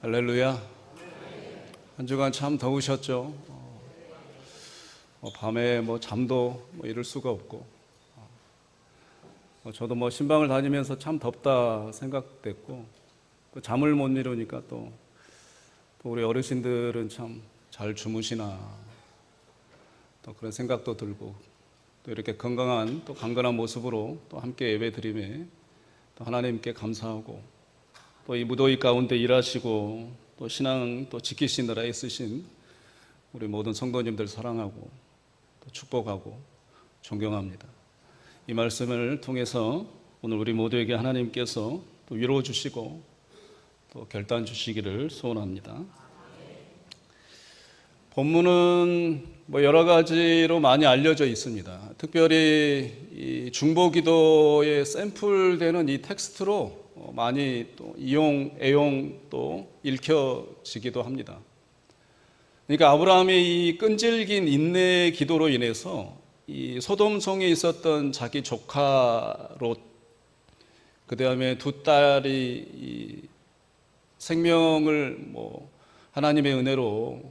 할렐루야. 한 주간 참 더우셨죠. 밤에 잠도 이룰 수가 없고, 저도 신방을 다니면서 참 덥다 생각됐고, 또 잠을 못 이루니까 또 우리 어르신들은 참 잘 주무시나 또 그런 생각도 들고, 또 이렇게 건강한 또 강건한 모습으로 또 함께 예배드림에 또 하나님께 감사하고, 또 이 무더위 가운데 일하시고 또 신앙 또 지키시느라 애쓰신 우리 모든 성도님들 사랑하고 또 축복하고 존경합니다. 이 말씀을 통해서 오늘 우리 모두에게 하나님께서 또 위로 주시고 또 결단 주시기를 소원합니다. 본문은 여러 가지로 많이 알려져 있습니다. 특별히 이 중보기도의 샘플되는 이 텍스트로 많이 또 애용 또 읽혀지기도 합니다. 그러니까 아브라함의 이 끈질긴 인내의 기도로 인해서 이 소돔성에 있었던 자기 조카 롯, 그 다음에 두 딸이 이 생명을 하나님의 은혜로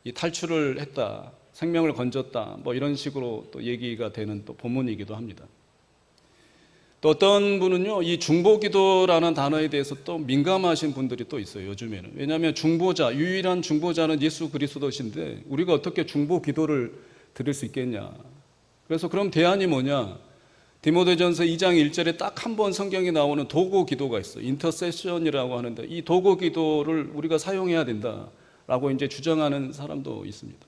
이 탈출을 했다, 생명을 건졌다, 이런 식으로 또 얘기가 되는 또 본문이기도 합니다. 또 어떤 분은요, 이 중보기도라는 단어에 대해서 또 민감하신 분들이 또 있어요, 요즘에는. 왜냐하면 중보자, 유일한 중보자는 예수 그리스도신데 우리가 어떻게 중보기도를 드릴 수 있겠냐. 그래서 그럼 대안이 뭐냐? 디모데전서 2장 1절에 딱 한 번 성경에 나오는 도고 기도가 있어요. 인터세션이라고 하는데, 이 도고 기도를 우리가 사용해야 된다라고 이제 주장하는 사람도 있습니다.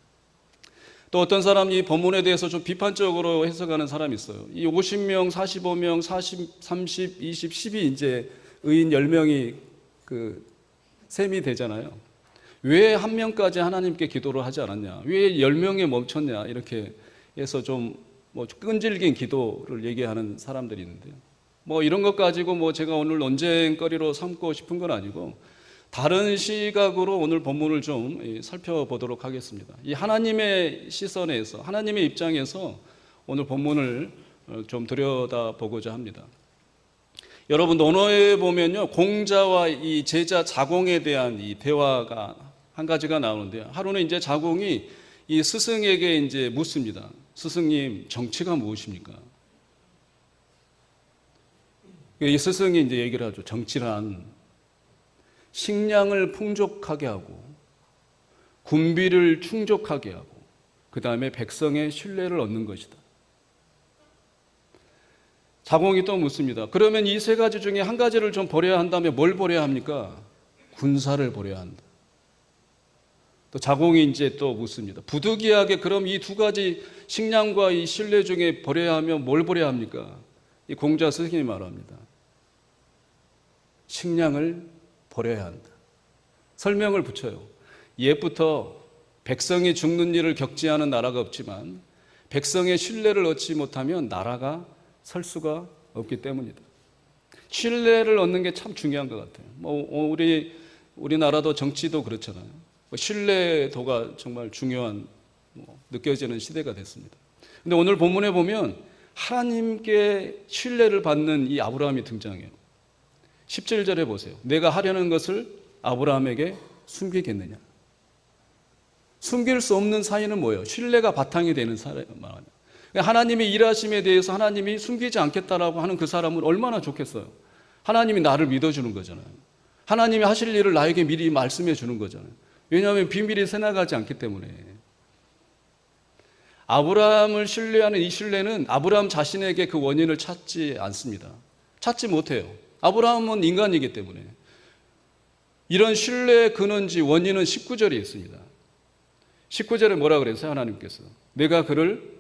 또 어떤 사람이 이 본문에 대해서 좀 비판적으로 해석하는 사람이 있어요. 이 50명, 45명, 40, 30, 20, 10이 이제 의인 10명이 그 셈이 되잖아요. 왜 한 명까지 하나님께 기도를 하지 않았냐? 왜 10명에 멈췄냐? 이렇게 해서 좀 끈질긴 기도를 얘기하는 사람들이 있는데요. 이런 것 가지고 제가 오늘 논쟁거리로 삼고 싶은 건 아니고, 다른 시각으로 오늘 본문을 좀 살펴보도록 하겠습니다. 이 하나님의 시선에서, 하나님의 입장에서 오늘 본문을 좀 들여다보고자 합니다. 여러분, 논어에 보면요, 공자와 이 제자 자공에 대한 이 대화가 한 가지가 나오는데요. 하루는 이제 자공이 이 스승에게 이제 묻습니다. 스승님, 정치가 무엇입니까? 이 스승이 이제 얘기를 하죠. 정치란 식량을 풍족하게 하고 군비를 충족하게 하고 그 다음에 백성의 신뢰를 얻는 것이다. 자공이 또 묻습니다. 그러면 이 세 가지 중에 한 가지를 좀 버려야 한다면 뭘 버려야 합니까? 군사를 버려야 한다. 또 자공이 이제 또 묻습니다. 부득이하게 그럼 이 두 가지 식량과 이 신뢰 중에 버려야 하면 뭘 버려야 합니까? 이 공자 스승이 말합니다. 식량을 버려야 한다. 설명을 붙여요. 옛부터 백성이 죽는 일을 겪지 않은 나라가 없지만 백성의 신뢰를 얻지 못하면 나라가 설 수가 없기 때문이다. 신뢰를 얻는 게 참 중요한 것 같아요. 우리나라도 정치도 그렇잖아요. 신뢰도가 정말 중요한 느껴지는 시대가 됐습니다. 근데 오늘 본문에 보면 하나님께 신뢰를 받는 이 아브라함이 등장해요. 17절에 보세요. 내가 하려는 것을 아브라함에게 숨기겠느냐? 숨길 수 없는 사이는 뭐예요? 신뢰가 바탕이 되는 사람. 하나님의 일하심에 대해서 하나님이 숨기지 않겠다라고 하는 그 사람은 얼마나 좋겠어요. 하나님이 나를 믿어주는 거잖아요. 하나님이 하실 일을 나에게 미리 말씀해 주는 거잖아요. 왜냐하면 비밀이 새나가지 않기 때문에. 아브라함을 신뢰하는 이 신뢰는 아브라함 자신에게 그 원인을 찾지 않습니다. 찾지 못해요. 아브라함은 인간이기 때문에. 이런 신뢰의 근원지 원인은 19절에 있습니다. 19절에 뭐라 그랬어요? 하나님께서 내가 그를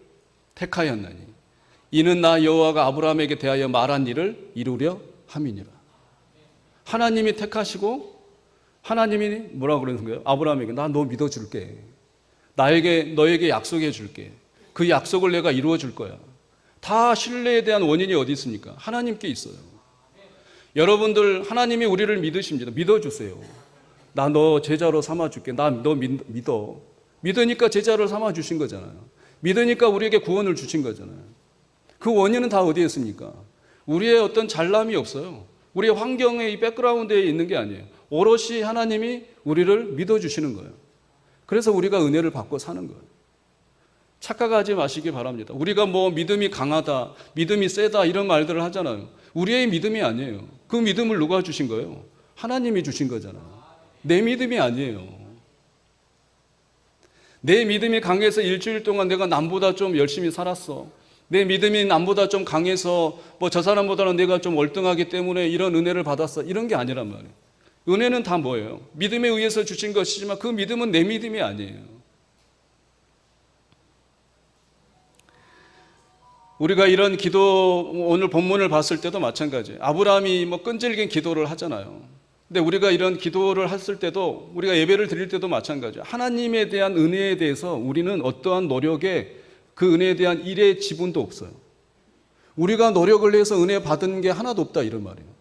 택하였나니 이는 나 여호와가 아브라함에게 대하여 말한 일을 이루려 함이니라. 하나님이 택하시고 하나님이 뭐라 그러는 거예요? 아브라함에게 나 너 믿어줄게. 너에게 약속해 줄게. 그 약속을 내가 이루어 줄 거야. 다 신뢰에 대한 원인이 어디 있습니까? 하나님께 있어요. 여러분들 하나님이 우리를 믿으십니다. 믿어주세요. 나 너 제자로 삼아줄게. 나 너 믿어. 믿으니까 제자를 삼아주신 거잖아요. 믿으니까 우리에게 구원을 주신 거잖아요. 그 원인은 다 어디에 있습니까? 우리의 어떤 잘남이 없어요. 우리의 환경의 이 백그라운드에 있는 게 아니에요. 오롯이 하나님이 우리를 믿어주시는 거예요. 그래서 우리가 은혜를 받고 사는 거예요. 착각하지 마시기 바랍니다. 우리가 뭐 믿음이 강하다, 믿음이 세다 이런 말들을 하잖아요. 우리의 믿음이 아니에요. 그 믿음을 누가 주신 거예요? 하나님이 주신 거잖아요. 내 믿음이 아니에요. 내 믿음이 강해서 일주일 동안 내가 남보다 좀 열심히 살았어. 내 믿음이 남보다 좀 강해서 뭐 저 사람보다는 내가 좀 월등하기 때문에 이런 은혜를 받았어. 이런 게 아니란 말이에요. 은혜는 다 뭐예요? 믿음에 의해서 주신 것이지만 그 믿음은 내 믿음이 아니에요. 우리가 이런 기도, 오늘 본문을 봤을 때도 마찬가지예요. 아브라함이 뭐 끈질긴 기도를 하잖아요. 근데 우리가 이런 기도를 했을 때도, 우리가 예배를 드릴 때도 마찬가지예요. 하나님에 대한 은혜에 대해서 우리는 어떠한 노력에 그 은혜에 대한 일의 지분도 없어요. 우리가 노력을 해서 은혜 받은 게 하나도 없다 이런 말이에요.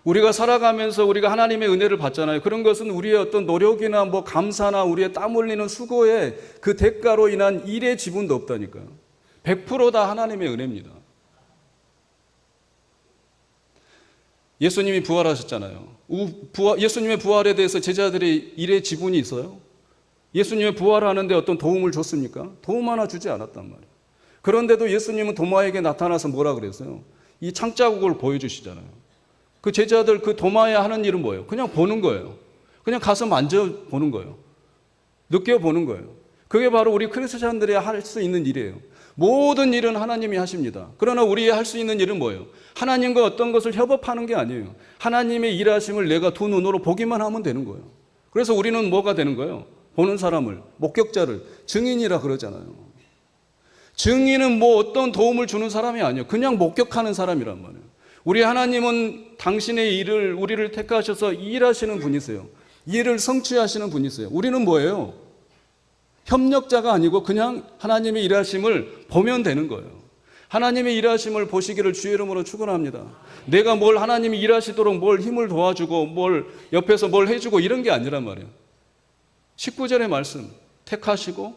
우리가 살아가면서 우리가 하나님의 은혜를 받잖아요. 그런 것은 우리의 어떤 노력이나 뭐 감사나 우리의 땀 흘리는 수고의 그 대가로 인한 일의 지분도 없다니까요. 100% 다 하나님의 은혜입니다. 예수님이 부활하셨잖아요. 예수님의 부활에 대해서 제자들이 일의 지분이 있어요? 예수님의 부활하는데 어떤 도움을 줬습니까? 도움 하나 주지 않았단 말이에요. 그런데도 예수님은 도마에게 나타나서 뭐라 그랬어요? 이 창자국을 보여주시잖아요. 그 제자들 그 도마에 하는 일은 뭐예요? 그냥 보는 거예요. 그냥 가서 만져보는 거예요. 느껴보는 거예요. 그게 바로 우리 크리스찬들이 할 수 있는 일이에요. 모든 일은 하나님이 하십니다. 그러나 우리의 할 수 있는 일은 뭐예요? 하나님과 어떤 것을 협업하는 게 아니에요. 하나님의 일하심을 내가 두 눈으로 보기만 하면 되는 거예요. 그래서 우리는 뭐가 되는 거예요? 보는 사람을, 목격자를, 증인이라 그러잖아요. 증인은 뭐 어떤 도움을 주는 사람이 아니에요. 그냥 목격하는 사람이란 말이에요. 우리 하나님은 당신의 일을, 우리를 택하셔서 일하시는 분이세요. 일을 성취하시는 분이세요. 우리는 뭐예요? 협력자가 아니고 그냥 하나님의 일하심을 보면 되는 거예요. 하나님의 일하심을 보시기를 주의 이름으로 축원합니다. 내가 뭘 하나님이 일하시도록 뭘 힘을 도와주고 뭘 옆에서 뭘 해주고 이런 게 아니란 말이에요. 19절의 말씀, 택하시고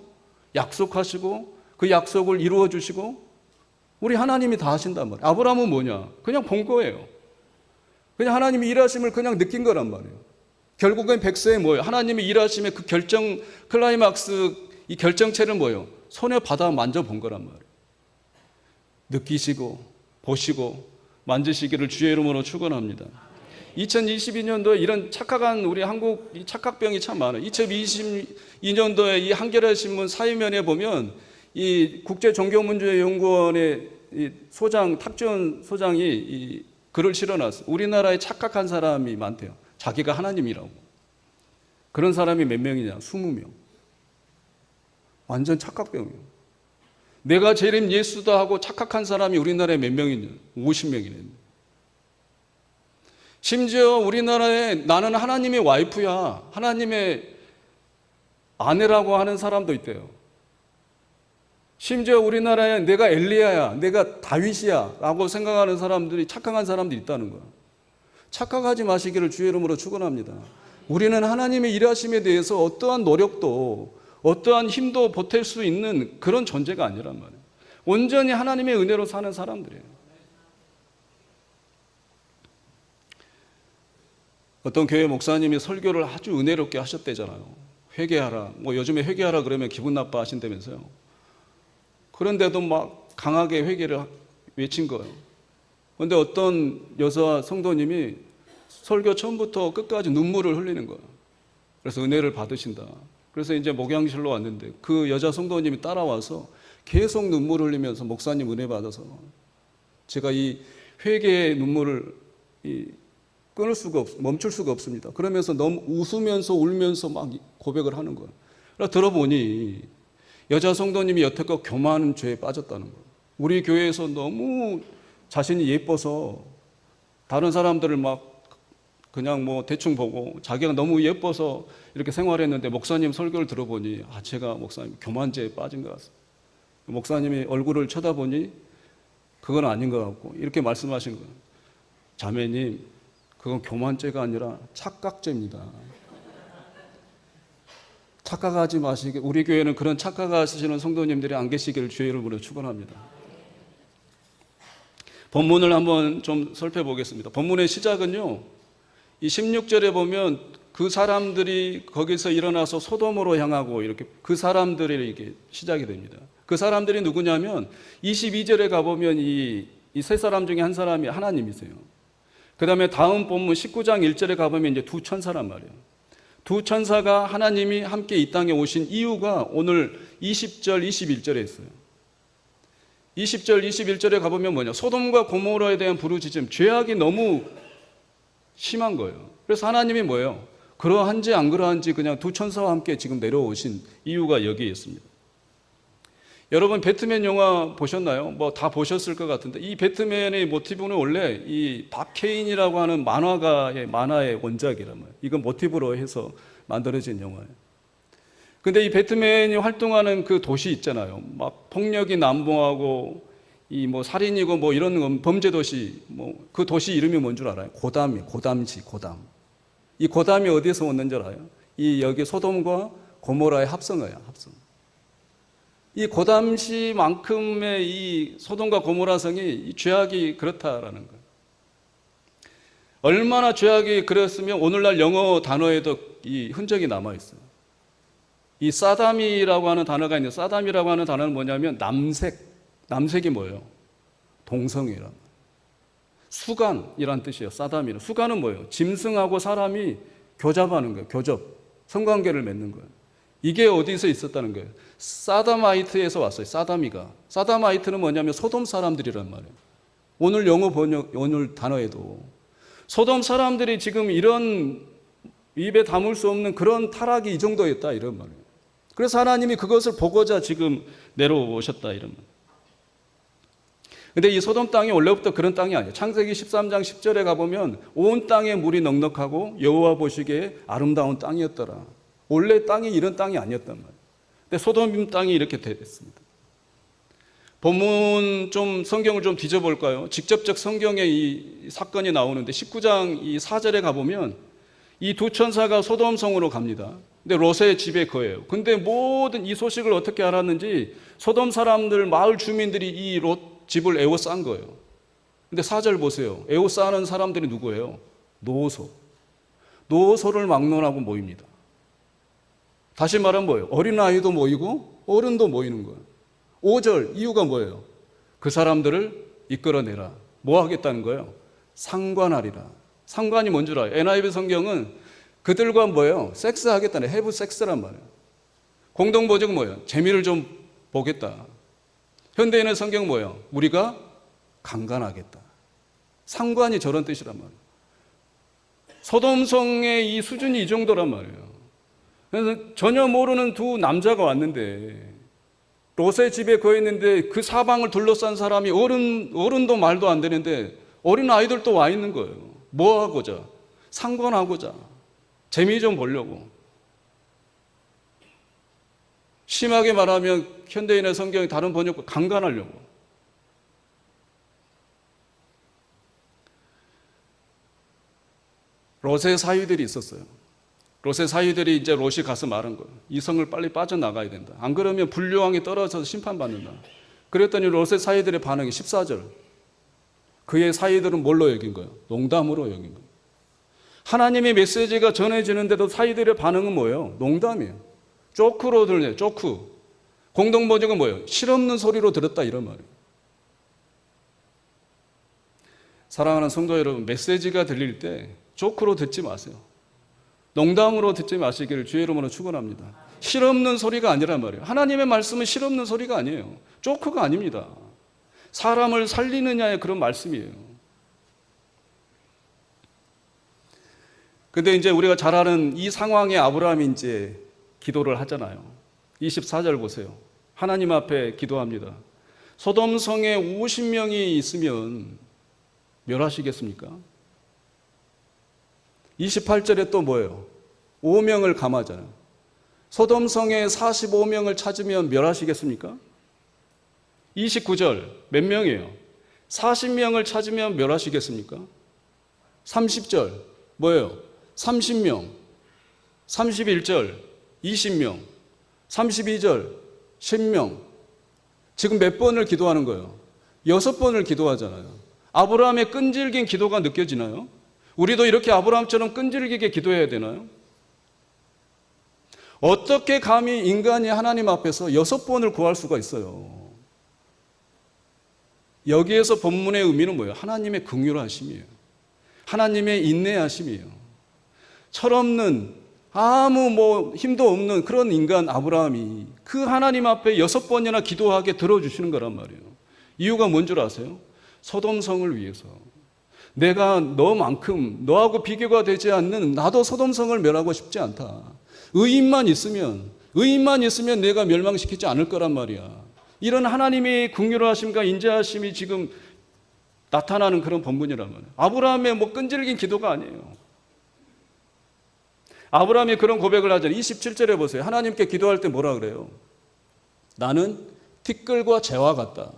약속하시고 그 약속을 이루어 주시고 우리 하나님이 다 하신단 말이에요. 아브라함은 뭐냐? 그냥 본 거예요. 그냥 하나님이 일하심을 그냥 느낀 거란 말이에요. 결국엔 백세에 뭐예요? 하나님이 일하심의 그 결정, 클라이막스, 이 결정체는 뭐예요? 손에 받아 만져본 거란 말이에요. 느끼시고, 보시고, 만지시기를 주의 이름으로 축원합니다. 2022년도에 이런 착각한 우리 한국 이 착각병이 참 많아요. 2022년도에 이 한겨레 신문 사회면에 보면 이 국제종교문제연구원의 이 소장, 탁지원 소장이 이 글을 실어놨어요. 우리나라에 착각한 사람이 많대요. 자기가 하나님이라고. 그런 사람이 몇 명이냐? 20명. 완전 착각병이에요. 내가 재림 예수다 하고 착각한 사람이 우리나라에 몇 명이냐? 50명이네. 심지어 우리나라에 나는 하나님의 와이프야, 하나님의 아내라고 하는 사람도 있대요. 심지어 우리나라에 내가 엘리야야, 내가 다윗이야 라고 생각하는 사람들이, 착각한 사람들이 있다는 거야. 착각하지 마시기를 주의 이름으로 축원합니다. 우리는 하나님의 일하심에 대해서 어떠한 노력도 어떠한 힘도 보탤 수 있는 그런 존재가 아니란 말이에요. 온전히 하나님의 은혜로 사는 사람들이에요. 어떤 교회 목사님이 설교를 아주 은혜롭게 하셨대잖아요. 회개하라. 뭐 요즘에 회개하라 그러면 기분 나빠 하신다면서요. 그런데도 막 강하게 회개를 외친 거예요. 그런데 어떤 여자 성도님이 설교 처음부터 끝까지 눈물을 흘리는 거예요. 그래서 은혜를 받으신다. 그래서 이제 목양실로 왔는데 그 여자 성도님이 따라와서 계속 눈물을 흘리면서 목사님 은혜 받아서 제가 이 회개의 눈물을 멈출 수가 없습니다. 그러면서 너무 웃으면서 울면서 막 고백을 하는 거예요. 그래서 들어보니 여자 성도님이 여태껏 교만한 죄에 빠졌다는 거예요. 우리 교회에서 너무 자신이 예뻐서 다른 사람들을 막 그냥 뭐 대충 보고 자기가 너무 예뻐서 이렇게 생활했는데 목사님 설교를 들어보니 제가 목사님 교만죄에 빠진 것 같습니다. 목사님이 얼굴을 쳐다보니 그건 아닌 것 같고 이렇게 말씀하신 거예요. 자매님, 그건 교만죄가 아니라 착각죄입니다. 착각하지 마시게. 우리 교회는 그런 착각하시는 성도님들이 안 계시기를 주의 이름으로 축원합니다. 본문을 한번 좀 살펴보겠습니다. 본문의 시작은요, 이 16절에 보면 그 사람들이 거기서 일어나서 소돔으로 향하고 이렇게 그 사람들이 이렇게 시작이 됩니다. 그 사람들이 누구냐면 22절에 가보면 이 세 사람 중에 한 사람이 하나님이세요. 그 다음에 다음 본문 19장 1절에 가보면 이제 두 천사란 말이에요. 두 천사가 하나님이 함께 이 땅에 오신 이유가 오늘 20절, 21절에 있어요. 20절, 21절에 가보면 뭐냐? 소돔과 고모라에 대한 부르짖음, 죄악이 너무 심한 거예요. 그래서 하나님이 뭐예요? 그러한지 안 그러한지 그냥 두 천사와 함께 지금 내려오신 이유가 여기에 있습니다. 여러분 배트맨 영화 보셨나요? 뭐 다 보셨을 것 같은데 이 배트맨의 모티브는 원래 이 박 케인이라고 하는 만화의 원작이란 말이에요. 이건 모티브로 해서 만들어진 영화예요. 근데 이 배트맨이 활동하는 그 도시 있잖아요. 막 폭력이 난무하고 이 뭐 살인이고 뭐 이런 범죄 도시, 뭐 그 도시 이름이 뭔 줄 알아요? 고담시. 이 고담이 어디에서 왔는 줄 알아요? 이 여기 소돔과 고모라의 합성어예요, 합성. 이 고담시만큼의 이 소돔과 고모라 성이 이 죄악이 그렇다라는 거예요. 얼마나 죄악이 그랬으면 오늘날 영어 단어에도 이 흔적이 남아 있어요. 이 사담이라고 하는 단어가 있는데 사담이라고 하는 단어는 뭐냐면 남색이 뭐예요? 동성이란 수간이란 뜻이에요. 사담이는 수간은 뭐예요? 짐승하고 사람이 교잡하는 거예요. 교접, 성관계를 맺는 거예요. 이게 어디서 있었다는 거예요? 사다마이트에서 왔어요. 사다마이트는 뭐냐면 소돔 사람들이란 말이에요. 오늘 영어 번역, 오늘 단어에도 소돔 사람들이 지금 이런 입에 담을 수 없는 그런 타락이 이 정도였다 이런 말이에요. 그래서 하나님이 그것을 보고자 지금 내려오셨다 이런 말이에요. 근데 이 소돔 땅이 원래부터 그런 땅이 아니에요. 창세기 13장 10절에 가보면 온 땅에 물이 넉넉하고 여호와 보시기에 아름다운 땅이었더라. 원래 땅이 이런 땅이 아니었단 말이에요. 근데 소돔 땅이 이렇게 됐습니다. 본문 좀 성경을 좀 뒤져볼까요? 직접적 성경에 이 사건이 나오는데 19장 이 4절에 가보면 이 두 천사가 소돔 성으로 갑니다. 근데 롯의 집에 거예요. 근데 모든 이 소식을 어떻게 알았는지 소돔 사람들, 마을 주민들이 이 롯 집을 에워싼 거예요. 근데 4절 보세요. 에워싸는 사람들이 누구예요? 노소를 막론하고 모입니다. 다시 말하면 뭐예요? 어린아이도 모이고 어른도 모이는 거예요. 5절 이유가 뭐예요? 그 사람들을 이끌어내라. 뭐 하겠다는 거예요? 상관하리라. 상관이 뭔 줄 알아요? NIV 성경은 그들과 뭐예요? 섹스하겠다네. have 섹스란 말이에요. 공동보증은 뭐예요? 재미를 좀 보겠다. 현대인의 성경은 뭐예요? 우리가 강간하겠다. 상관이 저런 뜻이란 말이에요. 소돔성의 이 수준이 이 정도란 말이에요. 그래서 전혀 모르는 두 남자가 왔는데 롯의 집에 거했는데 그 사방을 둘러싼 사람이 어른도 말도 안 되는데 어린 아이들도 와 있는 거예요. 뭐 하고자? 상관하고자. 재미 좀 보려고. 심하게 말하면 현대인의 성경이 다른 번역과 강간하려고. 롯의 사위들이 있었어요. 롯의 사위들이 이제 롯이 가서 말한 거예요. 이 성을 빨리 빠져나가야 된다. 안 그러면 분류왕이 떨어져서 심판받는다. 그랬더니 롯의 사위들의 반응이 14절. 그의 사위들은 뭘로 여긴 거예요? 농담으로 여긴 거예요. 하나님의 메시지가 전해지는데도 사위들의 반응은 뭐예요? 농담이에요. 조크로 들려요. 조크. 공동번역은 뭐예요? 실없는 소리로 들었다 이런 말이에요. 사랑하는 성도 여러분, 메시지가 들릴 때 조크로 듣지 마세요. 농담으로 듣지 마시기를 주의 이름으로 축원합니다. 실없는 소리가 아니란 말이에요. 하나님의 말씀은 실없는 소리가 아니에요. 조크가 아닙니다. 사람을 살리느냐의 그런 말씀이에요. 근데 이제 우리가 잘 아는 이 상황에 아브라함이 이제 기도를 하잖아요. 24절 보세요. 하나님 앞에 기도합니다. 소돔성에 50명이 있으면 멸하시겠습니까? 28절에 또 뭐예요? 5명을 감하잖아요. 소돔성에 45명을 찾으면 멸하시겠습니까? 29절 몇 명이에요? 40명을 찾으면 멸하시겠습니까? 30절 뭐예요? 30명 31절 20명 32절 10명 지금 몇 번을 기도하는 거예요? 6번을 기도하잖아요. 아브라함의 끈질긴 기도가 느껴지나요? 우리도 이렇게 아브라함처럼 끈질기게 기도해야 되나요? 어떻게 감히 인간이 하나님 앞에서 6번을 구할 수가 있어요? 여기에서 본문의 의미는 뭐예요? 하나님의 긍휼하심이에요. 하나님의 인내하심이에요. 철없는 아무 힘도 없는 그런 인간 아브라함이 그 하나님 앞에 6번이나 기도하게 들어주시는 거란 말이에요. 이유가 뭔 줄 아세요? 소돔성을 위해서. 내가 너만큼 너하고 비교가 되지 않는 나도 소돔성을 멸하고 싶지 않다. 의인만 있으면 내가 멸망시키지 않을 거란 말이야. 이런 하나님의 긍휼하심과 인자하심이 지금 나타나는 그런 본문이란 말이에요. 아브라함의 끈질긴 기도가 아니에요. 아브라함이 그런 고백을 하잖아요. 27절에 보세요. 하나님께 기도할 때 뭐라 그래요? 나는 티끌과 재와 같다.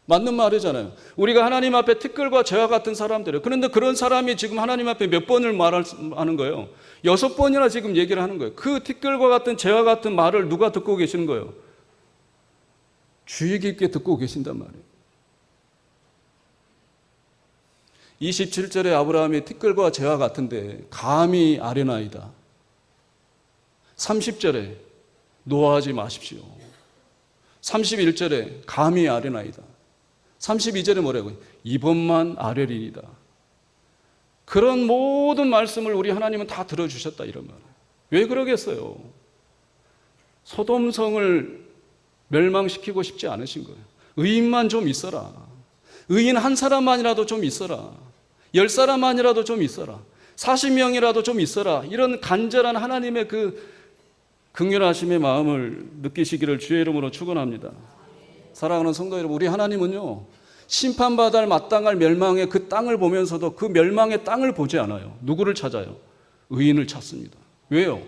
맞는 말이잖아요. 우리가 하나님 앞에 티끌과 재와 같은 사람들이에요. 그런데 그런 사람이 지금 하나님 앞에 몇 번을 말하는 거예요? 6번이나 지금 얘기를 하는 거예요. 그 티끌과 같은 재와 같은 말을 누가 듣고 계시는 거예요? 주의 깊게 듣고 계신단 말이에요. 27절에 아브라함이 티끌과 재와 같은데 감히 아뢰나이다. 30절에 노하지 마십시오. 31절에 감히 아뢰나이다. 32절에 뭐라고요? 이번만 아뢰리이다. 그런 모든 말씀을 우리 하나님은 다 들어주셨다 이런 말이에요. 왜 그러겠어요? 소돔성을 멸망시키고 싶지 않으신 거예요. 의인만 좀 있어라. 의인 한 사람만이라도 좀 있어라. 10사람만이라도 좀 있어라. 40명이라도 좀 있어라. 이런 간절한 하나님의 그 긍휼하심의 마음을 느끼시기를 주의 이름으로 축원합니다. 사랑하는 성도 여러분, 우리 하나님은요, 심판받을 마땅할 멸망의 그 땅을 보면서도 그 멸망의 땅을 보지 않아요. 누구를 찾아요? 의인을 찾습니다. 왜요?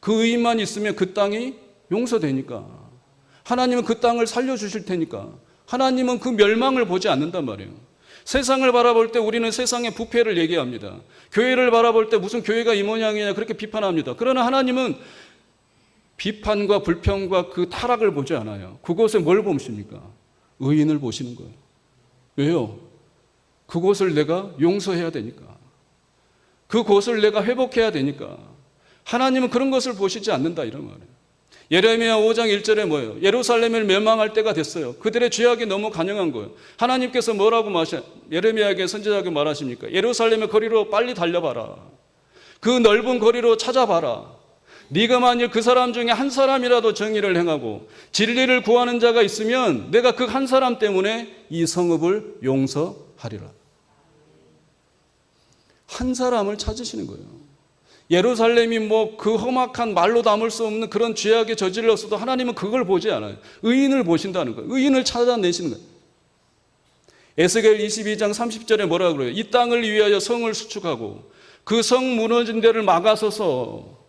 그 의인만 있으면 그 땅이 용서되니까. 하나님은 그 땅을 살려주실 테니까. 하나님은 그 멸망을 보지 않는단 말이에요. 세상을 바라볼 때 우리는 세상의 부패를 얘기합니다. 교회를 바라볼 때 무슨 교회가 이 모양이냐 그렇게 비판합니다. 그러나 하나님은 비판과 불평과 그 타락을 보지 않아요. 그곳에 뭘 보십니까? 의인을 보시는 거예요. 왜요? 그곳을 내가 용서해야 되니까. 그곳을 내가 회복해야 되니까. 하나님은 그런 것을 보시지 않는다 이런 말이에요. 예레미야 5장 1절에 뭐예요? 예루살렘을 멸망할 때가 됐어요. 그들의 죄악이 너무 간영한 거예요. 하나님께서 뭐라고 예레미야에게 선지자에게 말하십니까? 예루살렘의 거리로 빨리 달려봐라. 그 넓은 거리로 찾아봐라. 네가 만일 그 사람 중에 한 사람이라도 정의를 행하고 진리를 구하는 자가 있으면 내가 그 한 사람 때문에 이 성읍을 용서하리라. 한 사람을 찾으시는 거예요. 예루살렘이 그 험악한 말로 담을 수 없는 그런 죄악에 저질렀어도 하나님은 그걸 보지 않아요. 의인을 보신다는 거예요. 의인을 찾아내시는 거예요. 에스겔 22장 30절에 뭐라고 그래요? 이 땅을 위하여 성을 수축하고 그 성 무너진 데를 막아서서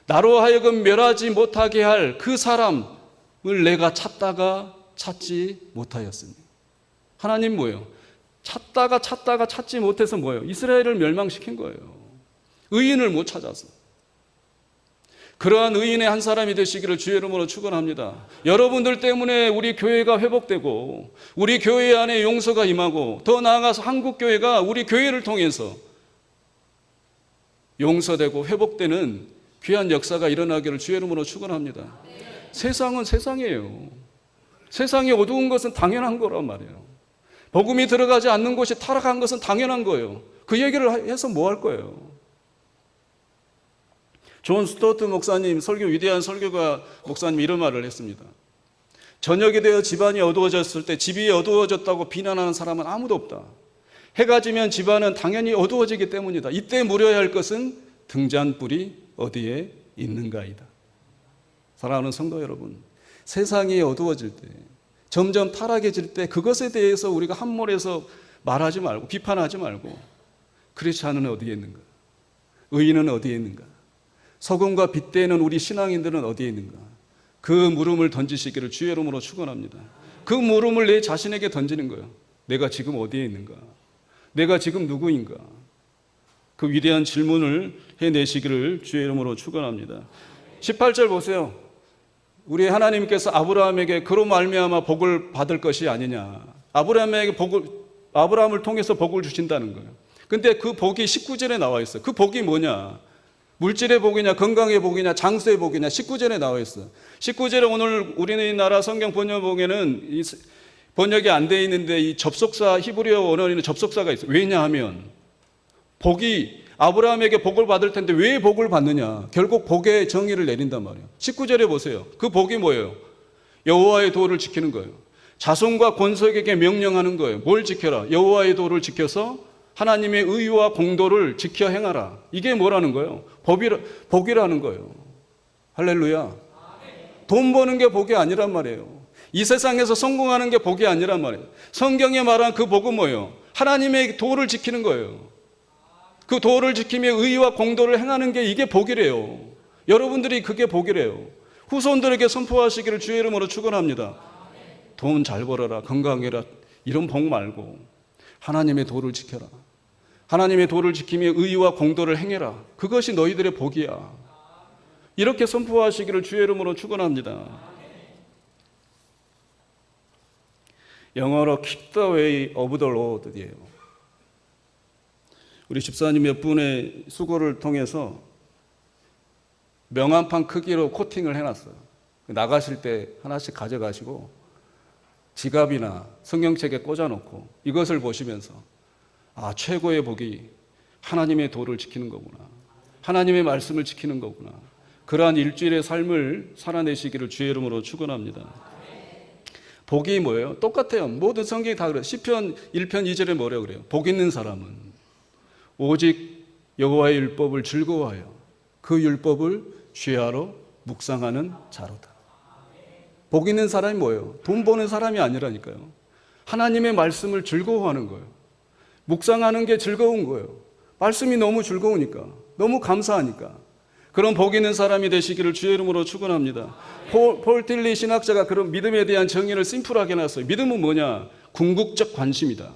나로 하여금 멸하지 못하게 할 그 사람을 내가 찾다가 찾지 못하였으니. 하나님 뭐예요? 찾다가 찾지 못해서 뭐예요? 이스라엘을 멸망시킨 거예요. 의인을 못 찾아서. 그러한 의인의 한 사람이 되시기를 주의 이름으로 축원합니다. 여러분들 때문에 우리 교회가 회복되고 우리 교회 안에 용서가 임하고 더 나아가서 한국교회가 우리 교회를 통해서 용서되고 회복되는 귀한 역사가 일어나기를 주의 이름으로 축원합니다. 세상은 세상이에요. 세상에 어두운 것은 당연한 거란 말이에요. 복음이 들어가지 않는 곳이 타락한 것은 당연한 거예요. 그 얘기를 해서 뭐 할 거예요? 존 스토트 목사님, 위대한 설교가 목사님 이런 말을 했습니다. 저녁이 되어 집안이 어두워졌을 때 집이 어두워졌다고 비난하는 사람은 아무도 없다. 해가 지면 집안은 당연히 어두워지기 때문이다. 이때 물어야 할 것은 등잔불이 어디에 있는가이다. 사랑하는 성도 여러분, 세상이 어두워질 때, 점점 타락해질 때 그것에 대해서 우리가 함몰해서 말하지 말고 비판하지 말고 크리스찬은 어디에 있는가? 의인은 어디에 있는가? 소금과 빛 되는 우리 신앙인들은 어디에 있는가? 그 물음을 던지시기를 주의 이름으로 축원합니다. 그 물음을 내 자신에게 던지는 거예요. 내가 지금 어디에 있는가? 내가 지금 누구인가? 그 위대한 질문을 해내시기를 주의 이름으로 축원합니다. 18절 보세요. 우리 하나님께서 아브라함에게 그로 말미암아 복을 받을 것이 아니냐. 아브라함을 통해서 복을 주신다는 거예요. 근데 그 복이 19절에 나와 있어요. 그 복이 뭐냐? 물질의 복이냐, 건강의 복이냐, 장수의 복이냐, 19절에 나와 있어요. 19절에 오늘 우리나라 성경 번역본에는 번역이 안 돼 있는데 이 접속사, 히브리어 원어에는 접속사가 있어요. 왜냐하면 복이 아브라함에게 복을 받을 텐데 왜 복을 받느냐? 결국 복의 정의를 내린단 말이에요. 19절에 보세요. 그 복이 뭐예요? 여호와의 도를 지키는 거예요. 자손과 권속에게 명령하는 거예요. 뭘 지켜라? 여호와의 도를 지켜서 하나님의 의와 공도를 지켜 행하라. 이게 뭐라는 거예요? 복이라는 거예요. 할렐루야. 돈 버는 게 복이 아니란 말이에요. 이 세상에서 성공하는 게 복이 아니란 말이에요. 성경에 말한 그 복은 뭐예요? 하나님의 도를 지키는 거예요. 그 도를 지키며 의와 공도를 행하는 게 이게 복이래요. 여러분들이 그게 복이래요. 후손들에게 선포하시기를 주의 이름으로 축원합니다. 돈 잘 벌어라, 건강해라, 이런 복 말고 하나님의 도를 지켜라. 하나님의 도를 지키며 의와 공도를 행해라. 그것이 너희들의 복이야. 이렇게 선포하시기를 주의 이름으로 축원합니다. 영어로 keep the way of the Lord이에요. 우리 집사님 몇 분의 수고를 통해서 명함판 크기로 코팅을 해놨어요. 나가실 때 하나씩 가져가시고 지갑이나 성경책에 꽂아놓고 이것을 보시면서 아, 최고의 복이 하나님의 도를 지키는 거구나. 하나님의 말씀을 지키는 거구나. 그러한 일주일의 삶을 살아내시기를 주의 이름으로 축원합니다. 복이 뭐예요? 똑같아요. 모든 성경이 다 그래요. 시편 1편 2절에 뭐라고 그래요? 복 있는 사람은 오직 여호와의 율법을 즐거워하여 그 율법을 죄하러 묵상하는 자로다. 복 있는 사람이 뭐예요? 돈 버는 사람이 아니라니까요. 하나님의 말씀을 즐거워하는 거예요. 묵상하는 게 즐거운 거예요. 말씀이 너무 즐거우니까, 너무 감사하니까. 그런 복 있는 사람이 되시기를 주의 이름으로 축원합니다. 폴 틸리 신학자가 그런 믿음에 대한 정의를 심플하게 해놨어요. 믿음은 뭐냐? 궁극적 관심이다.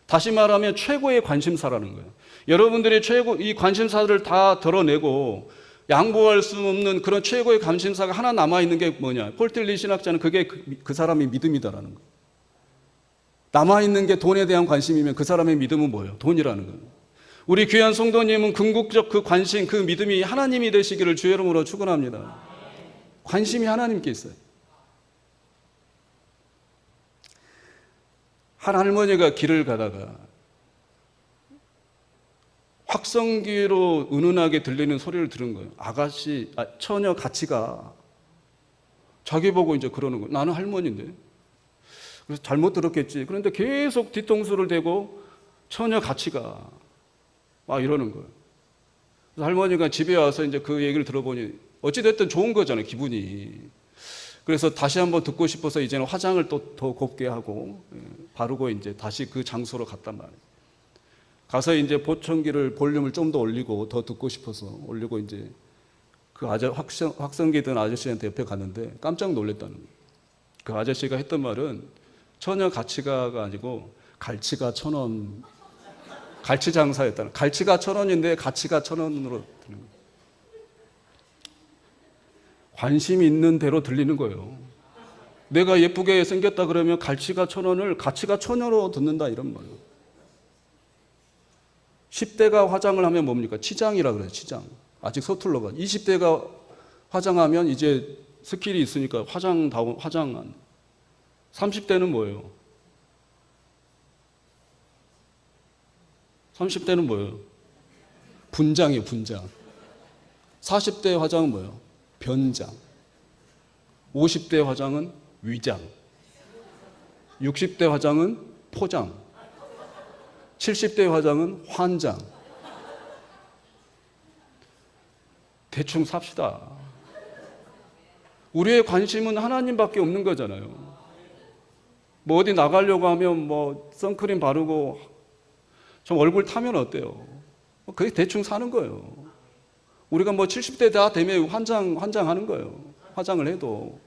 다시 말하면 최고의 관심사라는 거예요. 여러분들이 이 관심사를 다 드러내고 양보할 수 없는 그런 최고의 관심사가 하나 남아있는 게 뭐냐? 폴 틸리 신학자는 그게 그 사람의 믿음이다라는 거예요. 남아있는 게 돈에 대한 관심이면 그 사람의 믿음은 뭐예요? 돈이라는 거예요. 우리 귀한 성도님은 궁극적 그 관심, 그 믿음이 하나님이 되시기를 주의 이름으로 축원합니다. 관심이 하나님께 있어요. 한 할머니가 길을 가다가 확성기로 은은하게 들리는 소리를 들은 거예요. 처녀 같이 가. 자기 보고 이제 그러는 거예요. 나는 할머니인데. 그래서 잘못 들었겠지. 그런데 계속 뒤통수를 대고 처녀 같이 가. 막 이러는 거예요. 그래서 할머니가 집에 와서 이제 그 얘기를 들어보니 어찌됐든 좋은 거잖아요, 기분이. 그래서 다시 한번 듣고 싶어서 이제는 화장을 또 더 곱게 하고 바르고 이제 다시 그 장소로 갔단 말이에요. 가서 이제 보청기를 볼륨을 좀 더 올리고 더 듣고 싶어서 올리고 이제 그 확성기 든 아저씨한테 옆에 갔는데 깜짝 놀랐다는 거예요. 그 아저씨가 했던 말은 처녀 같이 가가 아니고 갈치가 1,000원, 갈치 장사였다는. 갈치가 1,000원인데 가치가 1,000원으로 드는 거예요. 관심이 있는 대로 들리는 거예요. 내가 예쁘게 생겼다 그러면 갈치가 1,000원을 가치가 1,000원으로 듣는다 이런 말이에요. 10대가 화장을 하면 뭡니까? 치장이라 그래요. 치장. 아직 서툴러가. 20대가 화장하면 이제 스킬이 있으니까 화장한. 30대는 뭐예요? 30대는 뭐예요? 분장이에요, 분장. 40대 화장은 뭐예요? 변장. 50대 화장은 위장. 60대 화장은 포장. 70대 화장은 환장. 대충 삽시다. 우리의 관심은 하나님밖에 없는 거잖아요. 뭐 어디 나가려고 하면 뭐 선크림 바르고 좀 얼굴 타면 어때요? 그게 대충 사는 거예요. 우리가 뭐 70대 다 되면 환장하는 거예요. 화장을 해도.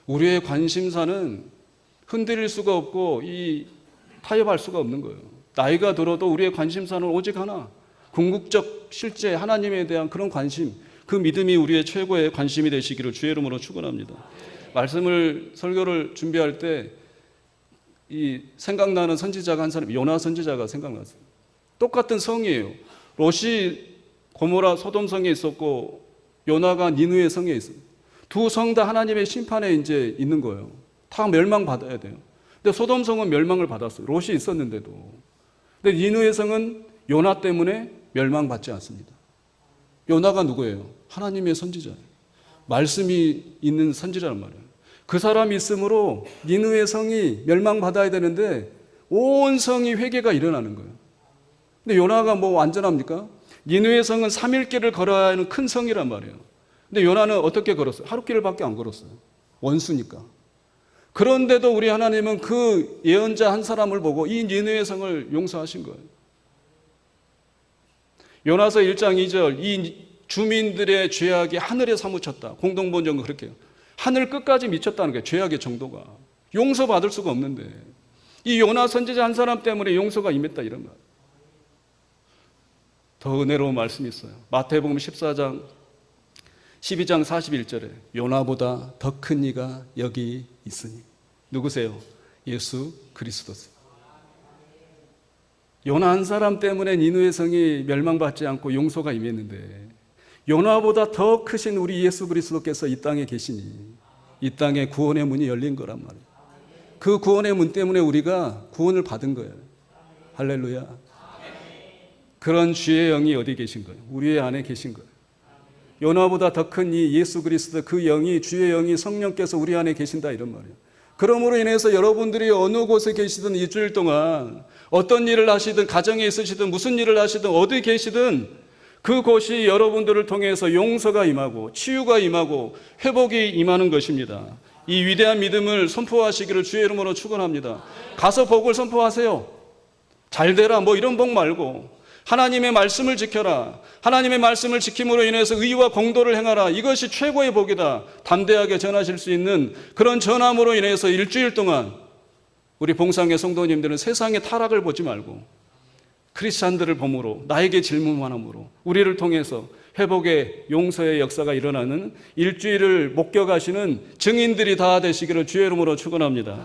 우리의 관심사는 흔들릴 수가 없고 타협할 수가 없는 거예요. 나이가 들어도 우리의 관심사는 오직 하나. 궁극적 실제 하나님에 대한 그런 관심, 그 믿음이 우리의 최고의 관심이 되시기를 주의 이름으로 축원합니다. 설교를 준비할 때 이 생각나는 선지자가 한 사람, 요나 선지자가 생각났어요. 똑같은 성이에요. 롯이 고모라 소돔 성에 있었고 요나가 니느웨 성에 있어요. 두 성 다 하나님의 심판에 이제 있는 거예요. 다 멸망받아야 돼요. 근데 소돔 성은 멸망을 받았어요. 롯이 있었는데도. 근데 니느웨 성은 요나 때문에 멸망받지 않습니다. 요나가 누구예요? 하나님의 선지자예요. 말씀이 있는 선지자란 말이에요. 그 사람이 있으므로 니느웨 성이 멸망받아야 되는데 온 성이 회개가 일어나는 거예요. 근데 요나가 뭐 완전합니까? 니느웨 성은 3일 길을 걸어야 하는 큰 성이란 말이에요. 근데 요나는 어떻게 걸었어요? 하루 길밖에 안 걸었어요. 원수니까. 그런데도 우리 하나님은 그 예언자 한 사람을 보고 이 니느웨 성을 용서하신 거예요. 요나서 1장 2절, 이 주민들의 죄악이 하늘에 사무쳤다. 공동번역은 그렇게 해요. 하늘 끝까지 미쳤다는 거예요. 죄악의 정도가. 용서받을 수가 없는데 이 요나 선지자 한 사람 때문에 용서가 임했다 이런 말. 더 은혜로운 말씀이 있어요. 마태복음 14장 12장 41절에 요나보다 더 큰 이가 여기 있으니. 누구세요? 예수 그리스도세요. 요나 한 사람 때문에 니느웨 성이 멸망받지 않고 용서가 임했는데 요나보다 더 크신 우리 예수 그리스도께서 이 땅에 계시니 이 땅에 구원의 문이 열린 거란 말이에요. 그 구원의 문 때문에 우리가 구원을 받은 거예요. 할렐루야. 그런 주의 영이 어디 계신 거예요? 우리 안에 계신 거예요. 요나보다 더 큰 이 예수 그리스도 그 영이, 주의 영이, 성령께서 우리 안에 계신다 이런 말이에요. 그러므로 인해서 여러분들이 어느 곳에 계시든 일주일 동안 어떤 일을 하시든 가정에 있으시든 무슨 일을 하시든 어디 계시든 그곳이 여러분들을 통해서 용서가 임하고 치유가 임하고 회복이 임하는 것입니다. 이 위대한 믿음을 선포하시기를 주의 이름으로 축원합니다. 가서 복을 선포하세요. 잘 되라 뭐 이런 복 말고 하나님의 말씀을 지켜라. 하나님의 말씀을 지킴으로 인해서 의와 공도를 행하라. 이것이 최고의 복이다. 담대하게 전하실 수 있는 그런 전함으로 인해서 일주일 동안 우리 봉상의 성도님들은 세상의 타락을 보지 말고 크리스찬들을 봄으로 나에게 질문만함으로 우리를 통해서 회복의 용서의 역사가 일어나는 일주일을 목격하시는 증인들이 다 되시기를 주의 이름으로 축원합니다.